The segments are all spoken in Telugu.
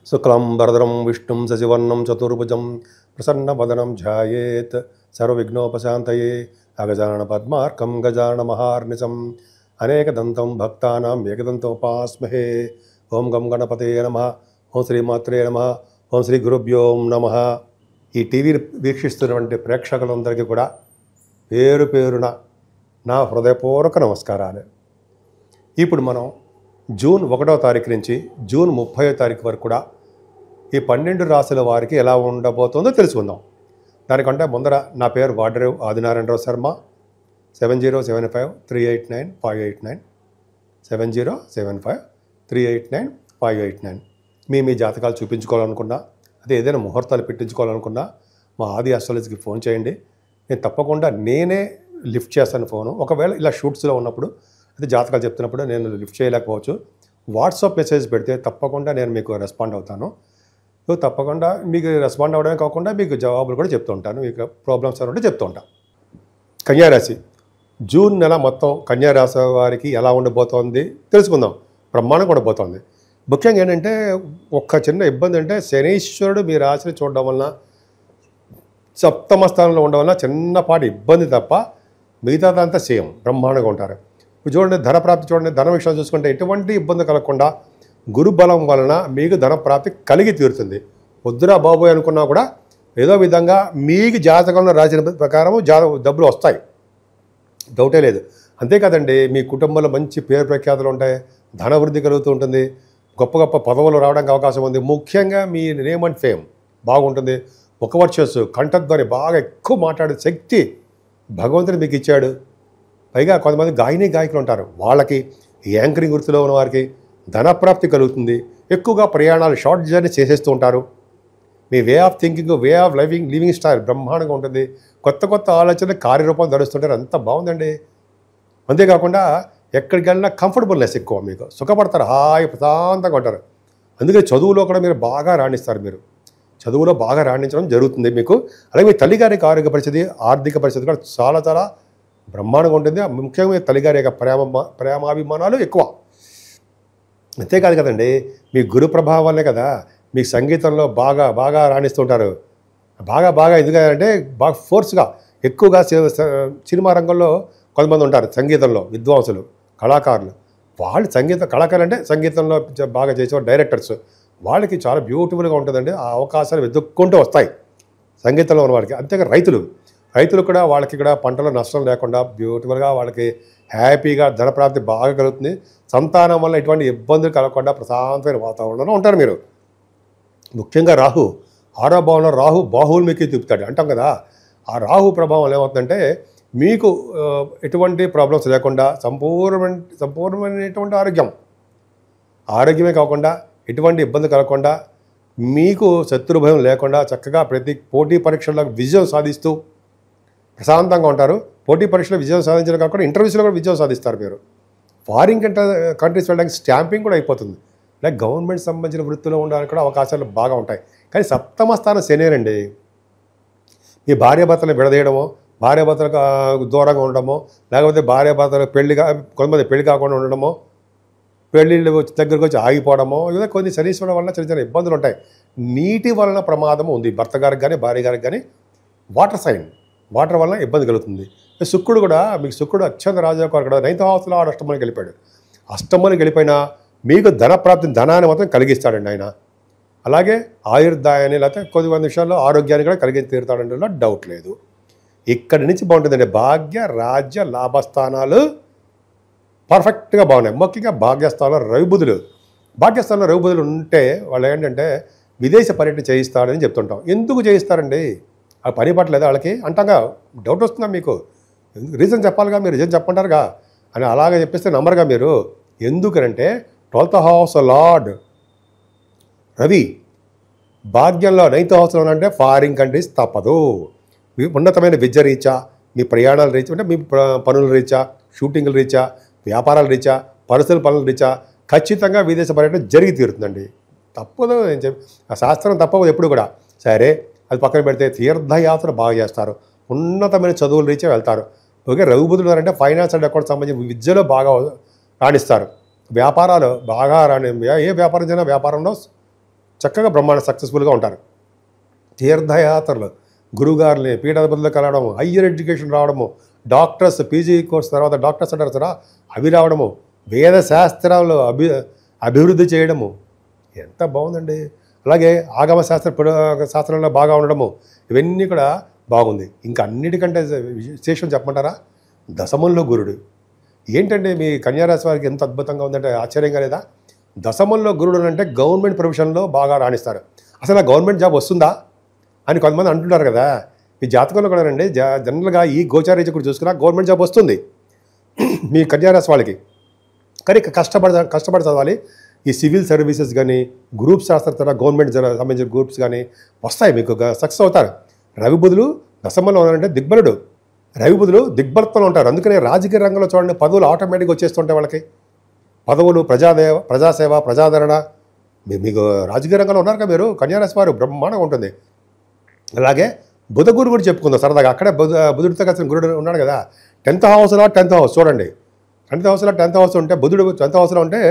శుక్లాంబరధరం విష్ణుం శశివర్ణం చతుర్భుజం ప్రసన్నవదనం ధ్యాయేత్ సర్వవిఘ్నోపశాంతయే అగజానన పద్మార్కం గజానన మహార్నిశం అనేకదంతం భక్తానాం ఏకదంతోపాస్మహే. ఓం గం గణపతే నమః. ఓం శ్రీమాత్రే నమః. ఓం శ్రీ గురుభ్యో నమః. ఈ టీవీ వీక్షిస్తున్నటువంటి ప్రేక్షకులందరికీ కూడా పేరు పేరున నా హృదయపూర్వక నమస్కారాలు. ఇప్పుడు మనం జూన్ 1వ తారీఖు నుంచి జూన్ 30వ తారీఖు వరకు కూడా ఈ 12 రాశుల వారికి ఎలా ఉండబోతుందో తెలుసుకుందాం. దానికంటే ముందర నా పేరు వాడరేవు ఆదినారాయణరావు శర్మ. 7075389589 7075389589. మీ జాతకాలు చూపించుకోవాలనుకున్నా, అదే ఏదైనా ముహూర్తాలు పెట్టించుకోవాలనుకున్నా మా ఆది ఆస్ట్రాలజీకి ఫోన్ చేయండి. నేను తప్పకుండా నేనే లిఫ్ట్ చేస్తాను ఫోను. ఒకవేళ ఇలా షూట్స్లో ఉన్నప్పుడు, అయితే జాతకాలు చెప్తున్నప్పుడు నేను లిఫ్ట్ చేయలేకపోవచ్చు, వాట్సాప్ మెసేజ్ పెడితే తప్పకుండా నేను మీకు రెస్పాండ్ అవుతాను. తప్పకుండా మీకు రెస్పాండ్ అవ్వడమే కాకుండా మీకు జవాబులు కూడా చెప్తూ ఉంటాను. మీకు ప్రాబ్లమ్స్ ఉంటే చెప్తూ ఉంటాను. కన్యారాశి జూన్ నెల మొత్తం కన్యారాశి వారికి ఎలా ఉండబోతోంది తెలుసుకుందాం. బ్రహ్మాండంగా ఉండబోతోంది. ముఖ్యంగా ఏంటంటే ఒక్క చిన్న ఇబ్బంది అంటే శనీశ్వరుడు మీ రాశిని చూడడం వలన, సప్తమ స్థానంలో ఉండడం వలన చిన్నపాటి ఇబ్బంది తప్ప మిగతాదంతా సేమ్ బ్రహ్మాండంగా ఉంటారు. చూడండి, ధన ప్రాప్తి చూడండి, ధన విషయాలు చూసుకుంటే ఎటువంటి ఇబ్బంది కలగకుండా గురుబలం వలన మీకు ధన ప్రాప్తి కలిగి తీరుతుంది. వద్దురా బాబోయ్ అనుకున్నా కూడా ఏదో విధంగా మీకు జాతకంలో రాసిన ప్రకారం డబ్బులు వస్తాయి, డౌటే లేదు. అంతేకాదండి, మీ కుటుంబంలో మంచి పేరు ప్రఖ్యాతులు ఉంటాయి, ధన వృద్ధి కలుగుతూ ఉంటుంది, గొప్ప గొప్ప పదవులు రావడానికి అవకాశం ఉంది. ముఖ్యంగా మీ నేమ్ అండ్ ఫేమ్ బాగుంటుంది. ముఖవర్చస్సు, కంఠధ్వని బాగా ఎక్కువ మాట్లాడే శక్తి భగవంతుడు మీకు ఇచ్చాడు. పైగా కొంతమంది గాయకులు ఉంటారు, వాళ్ళకి యాంకరింగ్ వృత్తిలో ఉన్న వారికి ధనప్రాప్తి కలుగుతుంది. ఎక్కువగా ప్రయాణాలు షార్ట్ జర్నీ చేసేస్తూ ఉంటారు. మీ way of thinking, way of living style బ్రహ్మాండంగా ఉంటుంది. కొత్త కొత్త ఆలోచనలు కార్యరూపం ధరిస్తుంటారు. అంత బాగుందండి. అంతేకాకుండా ఎక్కడికి వెళ్ళినా కంఫర్టబుల్నెస్ ఎక్కువ, మీకు సుఖపడతారు, హాయి ప్రశాంతంగా ఉంటారు. అందుకే చదువులో కూడా మీరు బాగా రాణిస్తారు. మీరు చదువులో బాగా రాణించడం జరుగుతుంది మీకు. అలాగే మీ తల్లిగారికి ఆరోగ్య పరిస్థితి, ఆర్థిక పరిస్థితి కూడా చాలా చాలా బ్రహ్మాండంగా ఉంటుంది. ముఖ్యంగా మీ తల్లిగారి యొక్క ప్రేమాభిమానాలు ఎక్కువ. అంతేకాదు కదండి, మీ గురు ప్రభావం వల్లే కదా మీకు సంగీతంలో బాగా బాగా రాణిస్తుంటారు. బాగా ఎందుకంటే బాగా ఫోర్స్గా ఎక్కువగా సినిమా రంగంలో కొంతమంది ఉంటారు, సంగీతంలో విద్వాంసులు, కళాకారులు. వాళ్ళు కళాకారులు అంటే సంగీతంలో బాగా చేసేవారు, డైరెక్టర్స్. వాళ్ళకి చాలా బ్యూటిఫుల్గా ఉంటుందండి. ఆ అవకాశాలు వెతుక్కుంటూ వస్తాయి సంగీతంలో ఉన్న వాళ్ళకి. అంతేగా రైతులు కూడా వాళ్ళకి ఇక్కడ పంటలో నష్టం లేకుండా బ్యూటిఫుల్గా వాళ్ళకి హ్యాపీగా ధనప్రాప్తి బాగా కలుగుతుంది. సంతానం వల్ల ఎటువంటి ఇబ్బందులు కలగకుండా ప్రశాంతమైన వాతావరణంలో ఉంటారు మీరు. ముఖ్యంగా రాహు 6వ భావంలో రాహు బాహువులు మీకు తిప్పుతాడు అంటాం కదా. ఆ రాహు ప్రభావం ఏమవుతుందంటే మీకు ఎటువంటి ప్రాబ్లమ్స్ లేకుండా సంపూర్ణమైనటువంటి ఆరోగ్యమే కాకుండా ఎటువంటి ఇబ్బంది కలగకుండా మీకు శత్రుభయం లేకుండా చక్కగా ప్రతి పోటీ పరీక్షల్లో విజయం సాధిస్తూ ప్రశాంతంగా ఉంటారు. పోటీ పరీక్షలో విజయం సాధించడం కాకుండా ఇంటర్వ్యూస్లో కూడా విజయం సాధిస్తారు. మీరు ఫారిన్ కంట్రీస్ వెళ్ళడానికి స్టాంపింగ్ కూడా అయిపోతుంది. లైక్ గవర్నమెంట్ సంబంధించిన వృత్తిలో ఉండడానికి కూడా అవకాశాలు బాగా ఉంటాయి. కానీ సప్తమ స్థానం శనేనండి. మీ భార్యాభర్తలు విడదీయడమో, భార్యాభర్తలకు దూరంగా ఉండడమో, లేకపోతే భార్యాభర్తలకు కొంతమంది పెళ్లి కాకుండా ఉండడమో, పెళ్ళిళ్ళు దగ్గరకు వచ్చి ఆగిపోవడమో, లేదా కొన్ని శనీశ్వరం వల్ల చిన్న చిన్న ఇబ్బందులు ఉంటాయి. నీటి వలన ప్రమాదం ఉంది భర్త గారికి కానీ భార్య గారికి కానీ. వాటర్ వలన ఇబ్బంది కలుగుతుంది. శుక్రుడు కూడా మీకు అత్యంత రాజాకారు కూడా 9th హౌస్లో అష్టమానికి వెళ్ళిపోయాడు. అష్టమానికి వెళ్ళిపోయినా మీకు ధనాన్ని మాత్రం కలిగిస్తాడండి ఆయన. అలాగే ఆయుర్దాయాన్ని, లేకపోతే కొద్ది విషయాల్లో ఆరోగ్యాన్ని కూడా కలిగించి తీరుతాడంటే డౌట్ లేదు. ఇక్కడి నుంచి బాగుంటుందండి. భాగ్య రాజ్య లాభస్థానాలు పర్ఫెక్ట్గా బాగున్నాయి. ముఖ్యంగా భాగ్యస్థానంలో రవిబుధులు ఉంటే వాళ్ళు ఏంటంటే విదేశ పర్యటన చేయిస్తాడని చెప్తుంటాం. ఎందుకు చేయిస్తారండి? ఆ పని పట్టలేదు వాళ్ళకి అంటాగా. డౌట్ వస్తుందా మీకు? రీజన్ చెప్పాలిగా, మీరు రీజన్ చెప్పంటారుగా అని అలాగే చెప్పేస్తే నమ్మరుగా మీరు. ఎందుకంటే 12th హౌస్ లార్డ్ రవి భాగ్యంలో 9th హౌస్లో అంటే ఫారిన్ కంట్రీస్ తప్పదు. మీ ఉన్నతమైన విద్య రీత్యా, మీ ప్రయాణాల రీత్యా, అంటే మీ పనుల రీత్యా, షూటింగ్ల రీత్యా, వ్యాపారాల రీత్యా, పర్సనల్ పనుల రీత్యా ఖచ్చితంగా విదేశ పర్యటన జరిగి తీరుతుందండి. తప్పదు అని చెప్పి ఆ శాస్త్రం తప్పదు ఎప్పుడు కూడా. సరే, అది పక్కన పెడితే తీర్థయాత్ర బాగా చేస్తారు, ఉన్నతమైన చదువుల రీత్యా వెళ్తారు. ఓకే, రఘుబుధులు అంటే ఫైనాన్స్ అండ్ అకౌంట్ సంబంధించిన విద్యలో బాగా రాణిస్తారు. వ్యాపారాలు బాగా ఏ వ్యాపారం చేసినా వ్యాపారంలో చక్కగా బ్రహ్మాండ సక్సెస్ఫుల్గా ఉంటారు. తీర్థయాత్రలు, గురువుగారిని పీఠాధిపతులు కలవడము, హయ్యర్ ఎడ్యుకేషన్ రావడము, డాక్టర్స్ పీజీ కోర్స్ తర్వాత డాక్టర్స్ అంటారు కదా అవి రావడము, వేద శాస్త్రాలు అభివృద్ధి చేయడము, ఎంత బాగుందండి. అలాగే ఆగమ శాస్త్రంలో బాగా ఉండడము, ఇవన్నీ కూడా బాగుంది. ఇంకా అన్నిటికంటే విశేషం చెప్పమంటారా, దశమంలో గురుడు. ఏంటంటే మీ కన్యారాశి వారికి ఎంత అద్భుతంగా ఉందంటే ఆశ్చర్యంగా లేదా. దశమంలో గురుడు అంటే గవర్నమెంట్ ప్రొఫెషన్లో బాగా రాణిస్తారు. అసలు ఆ గవర్నమెంట్ జాబ్ వస్తుందా అని కొంతమంది అంటుంటారు కదా. ఈ జాతకంలో కూడా అండి జనరల్గా ఈ గోచారీత్యా కూడా చూసుకున్నా గవర్నమెంట్ జాబ్ వస్తుంది మీ కన్యారాశి వాళ్ళకి. కానీ కష్టపడి చదవాలి. ఈ సివిల్ సర్వీసెస్ కానీ గ్రూప్స్ శాస్త్ర గవర్నమెంట్ సంబంధించిన గ్రూప్స్ కానీ వస్తాయి, మీకు సక్సెస్ అవుతారు. రవి బుధులు దశమంలో ఉన్నారంటే దిగ్బలుడు. రవి బుధులు దిగ్బలత్వంలో ఉంటారు. అందుకనే రాజకీయ రంగంలో చూడండి పదవులు ఆటోమేటిక్గా వచ్చేస్తుంటాయి వాళ్ళకి. పదవులు, ప్రజాసేవ, ప్రజాదరణ. మీకు రాజకీయ రంగంలో ఉన్నారు కదా మీరు కన్యారాశి వారు, బ్రహ్మాండంగా ఉంటుంది. అలాగే బుధ గురు కూడా చెప్పుకుందాం సరదాగా. అక్కడే బుధుడితో కలిసిన గురుడు ఉన్నాడు కదా. 10th హౌస్లో 10th హౌస్ చూడండి. 10th హౌస్లో 10th హౌస్ ఉంటే బుధుడు 10th హౌస్లో ఉంటే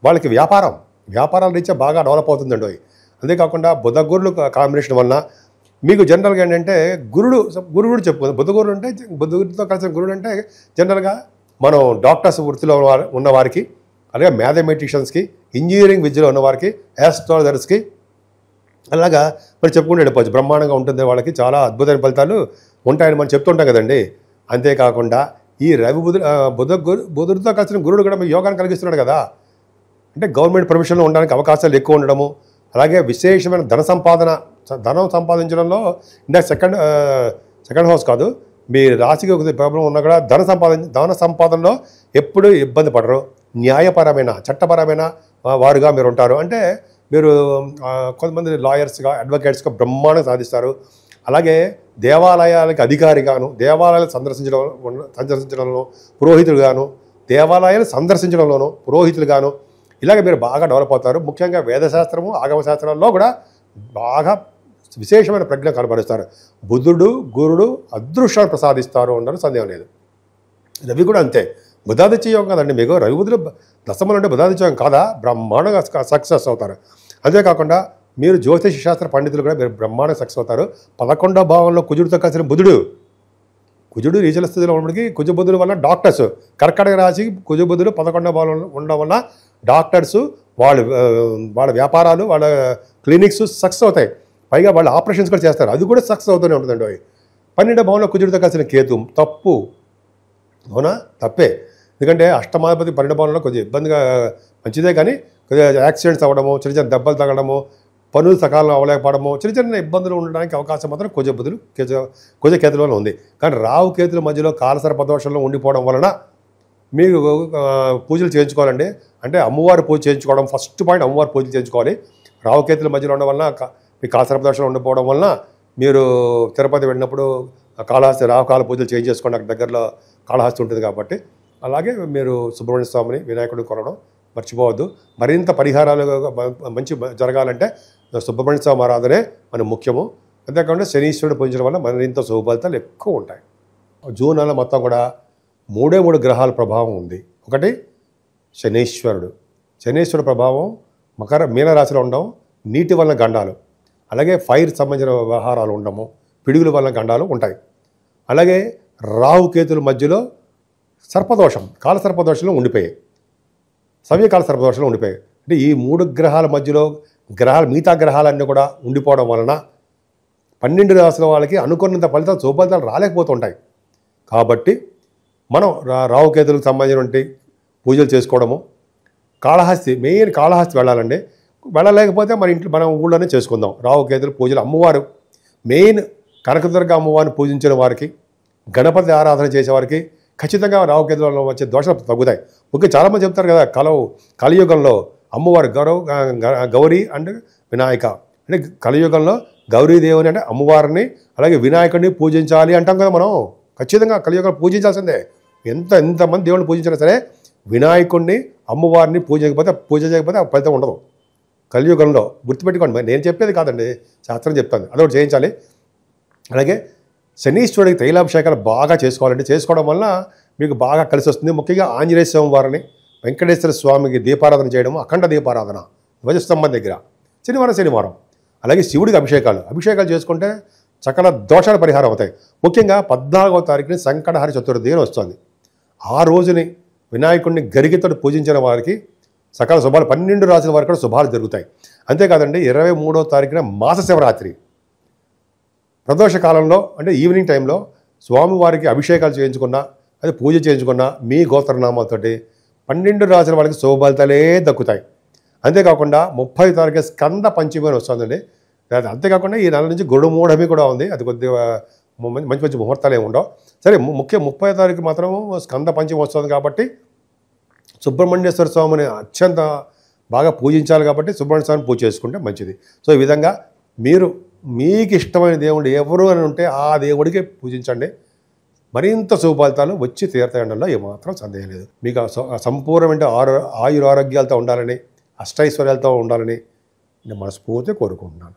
వాళ్ళకి వ్యాపారాల రీత్యా బాగా డెవలప్ అవుతుందండి. అంతేకాకుండా బుధ గురులు కాంబినేషన్ వలన మీకు జనరల్గా ఏంటంటే గురుడు కూడా చెప్పుకుందాం. బుధ గురుడు అంటే బుధుడితో కలిసిన గురుడు అంటే జనరల్గా మనం డాక్టర్స్ వృత్తిలో ఉన్నవారికి, అలాగే మ్యాథమెటిషియన్స్కి, ఇంజనీరింగ్ విద్యలో ఉన్నవారికి, ఆస్ట్రాలజర్స్కి అలాగా మరి చెప్పుకుంటూ వెళ్ళిపోవచ్చు. బ్రహ్మాండంగా ఉంటుంది వాళ్ళకి, చాలా అద్భుతమైన ఫలితాలు ఉంటాయని మనం చెప్తుంటాం కదండి. అంతేకాకుండా ఈ రవి బుధుడితో కలిసిన గురుడు కూడా మీకు యోగాన్ని కలిగిస్తున్నాడు కదా. అంటే గవర్నమెంట్ ప్రొఫెషన్లో ఉండడానికి అవకాశాలు ఎక్కువ ఉండడము, అలాగే విశేషమైన ధనం సంపాదించడంలో ఇందాక సెకండ్ హౌస్ కాదు, మీ రాశికి ఒక ప్రాబ్లం ఉన్నా కూడా ధన సంపాదనలో ఎప్పుడూ ఇబ్బంది పడరు. న్యాయపరమైన చట్టపరమైన వారుగా మీరు ఉంటారు. అంటే మీరు కొంతమంది లాయర్స్గా, అడ్వకేట్స్గా బ్రహ్మాండంగా సాధిస్తారు. అలాగే దేవాలయాలకి అధికారిగాను, దేవాలయాలు సందర్శించడంలో పురోహితులుగాను, దేవాలయాలు సందర్శించడంలోనూ పురోహితులుగాను ఇలాగ మీరు బాగా డెవలప్ అవుతారు. ముఖ్యంగా వేదశాస్త్రము, ఆగమ శాస్త్రాల్లో కూడా బాగా విశేషమైన ప్రజ్ఞ కనబరుస్తారు. బుధుడు గురుడు అదృష్టాన్ని ప్రసాదిస్తారు అన్నారు, సందేహం లేదు. రవి కూడా అంతే. బుధాదిత్య యోగం కదండి మీకు. రవి బుధులు దశమలు అంటే బుధాదిత్య యోగం కాదా, బ్రహ్మాండంగా సక్సెస్ అవుతారు. అంతేకాకుండా మీరు జ్యోతిష శాస్త్ర పండితులు కూడా మీరు బ్రహ్మాండంగా సక్సెస్ అవుతారు. 11వ భావంలో కుజుడితో కలిసిన కుజుడు రీచల స్థితిలో ఉన్నప్పటికీ కుజబుధుల వల్ల డాక్టర్స్, కర్కటక రాశికి కుజబుధులు 11వ భావంలో ఉండడం వల్ల డాక్టర్స్ వాళ్ళ వ్యాపారాలు, వాళ్ళ క్లినిక్స్ సక్సెస్ అవుతాయి. పైగా వాళ్ళు ఆపరేషన్స్ కూడా చేస్తారు, అది కూడా సక్సెస్ అవుతూనే ఉంటుందండి. 12వ భావంలో కుజుడితో కలిసిన కేతు తప్పు, అవునా, తప్పే. ఎందుకంటే అష్టమాధిపతి 12వ భావంలో కొంచెం ఇబ్బందిగా, మంచిదే కానీ కొద్దిగా యాక్సిడెంట్స్ అవ్వడము, చిన్న చిన్న దెబ్బలు తగలడము, పనులు సకాలంలో అవ్వలేకపోవడము, చిన్న చిన్న ఇబ్బందులు ఉండడానికి అవకాశం మాత్రం కుజ కేతుల వల్ల ఉంది. కానీ రావు కేతుల మధ్యలో కాలసర్ప దోషంలో ఉండిపోవడం వలన మీరు పూజలు చేయించుకోవాలండి. అంటే అమ్మవారి పూజ చేయించుకోవడం ఫస్ట్ పాయింట్. అమ్మవారి పూజలు చేయించుకోవాలి. రావు కేతుల మధ్యలో ఉండడం వలన మీ కాలసర్ప దోషంలో ఉండిపోవడం వలన మీరు తిరుపతి వెళ్ళినప్పుడు రావుకాల పూజలు చేంజ్ చేసుకోండి. అక్కడ దగ్గరలో కాళహస్తి ఉంటుంది కాబట్టి. అలాగే మీరు సుబ్రహ్మణ్య స్వామిని, వినాయకుడిని కొనడం మర్చిపోవద్దు. మరింత పరిహారాలు మంచి జరగాలంటే సుబ్రహ్మణ్య స్వామి ఆరాధనే మన ముఖ్యము. అంతేకాకుండా శనీశ్వరుడు పూజించడం వల్ల మరింత శుభఫలితాలు ఎక్కువ ఉంటాయి. జూన్ నెల మొత్తం కూడా 3 గ్రహాల ప్రభావం ఉంది. ఒకటి శనీశ్వరుడు ప్రభావం మీనరాశిలో ఉండడం, నీటి వలన గండాలు, అలాగే ఫైర్ సంబంధించిన వ్యవహారాలు ఉండము, పిడుగుల వలన గండాలు ఉంటాయి. అలాగే రాహుకేతుల మధ్యలో కాలసర్పదోషంలో ఉండిపోయాయి, సవ్యకాల సర్పదోషంలో ఉండిపోయాయి. అంటే ఈ 3 గ్రహాల మధ్యలో మిగతా గ్రహాలన్నీ కూడా ఉండిపోవడం వలన 12 రాశుల వాళ్ళకి అనుకున్నంత శుభఫలితాలు రాలేకపోతుంటాయి. కాబట్టి మనం రాహుకేతులకు సంబంధించినటువంటి పూజలు చేసుకోవడము, మెయిన్ కాళహస్తి వెళ్ళాలండి. వెళ్ళలేకపోతే మన ఊళ్ళోనే చేసుకుందాం రాహుకేతుల పూజలు. అమ్మవారు మెయిన్ కనకదుర్గ అమ్మవారిని పూజించిన వారికి, గణపతి ఆరాధన చేసేవారికి ఖచ్చితంగా రాహుకేతులలో వచ్చే దోషాలు తగ్గుతాయి. ముఖ్యంగా చాలామంది చెప్తారు కదా, కలియుగంలో అమ్మవారు గౌరీ అండ్ వినాయక. అంటే కలియుగంలో గౌరీదేవుని అంటే అమ్మవారిని, అలాగే వినాయకుడిని పూజించాలి అంటాం కదా మనం. ఖచ్చితంగా కలియుగంలో పూజించాల్సిందే. ఎంతమంది దేవుడిని పూజించినా సరే వినాయకుడిని, అమ్మవారిని పూజ చేయకపోతే ఫలితం ఉండదు కలియుగంలో. గుర్తుపెట్టుకోండి, నేను చెప్పేది కాదండి, శాస్త్రం చెప్తాను. అదొకటి చేయించాలి. అలాగే శనీశ్వరుడికి తైలాభిషేకాలు బాగా చేసుకోవాలండి. చేసుకోవడం వల్ల మీకు బాగా కలిసి వస్తుంది. ముఖ్యంగా ఆంజనేయ స్వామి వారిని, వెంకటేశ్వర స్వామికి దీపారాధన చేయడము, అఖండ దీపారాధన ధ్వజస్తంభం దగ్గర శనివారం. అలాగే శివుడికి అభిషేకాలు చేసుకుంటే సకల దోషాల పరిహారం అవుతాయి. ముఖ్యంగా 14వ తారీఖుని సంకటహర చతుర్థి అని వస్తుంది. ఆ రోజుని వినాయకుడిని గరిగితో పూజించిన వారికి సకల శుభాలు 12 రాసుల వారికి కూడా శుభాలు జరుగుతాయి. అంతేకాదండి 23వ తారీఖున మాస శివరాత్రి ప్రదోష కాలంలో అంటే ఈవినింగ్ టైంలో స్వామివారికి అభిషేకాలు చేయించుకున్నా అది పూజ చేయించుకున్నా మీ గోత్రనామాలతోటి 12 రాసుల వాళ్ళకి శుభఫలితాలే దక్కుతాయి. అంతేకాకుండా 30వ తారీఖు స్కంద పంచమి అని వస్తుందండి. అంతేకాకుండా ఈ నెల నుంచి గురుమూఢమి కూడా ఉంది. అది కొద్దిగా మంచి ముహూర్తాలు ఏమి ఉండవు. సరే, ముఖ్యం 30వ తారీఖు మాత్రం స్కంద పంచమి వస్తుంది కాబట్టి సుబ్రహ్మణ్యేశ్వర స్వామిని అత్యంత బాగా పూజించాలి కాబట్టి సుబ్రహ్మణ్య స్వామిని పూజ చేసుకుంటే మంచిది. సో ఈ విధంగా మీకు ఇష్టమైన దేవుడు ఎవరు అని ఉంటే ఆ దేవుడికి పూజించండి. మరింత శుభఫలితాలు వచ్చి తీర్థంలో ఏమాత్రం సందేహం లేదు. మీకు సంపూర్ణమైన ఆయురారోగ్యాలతో ఉండాలని, అష్టైశ్వర్యాలతో ఉండాలని నేను మనస్ఫూర్తిగా కోరుకుంటున్నాను.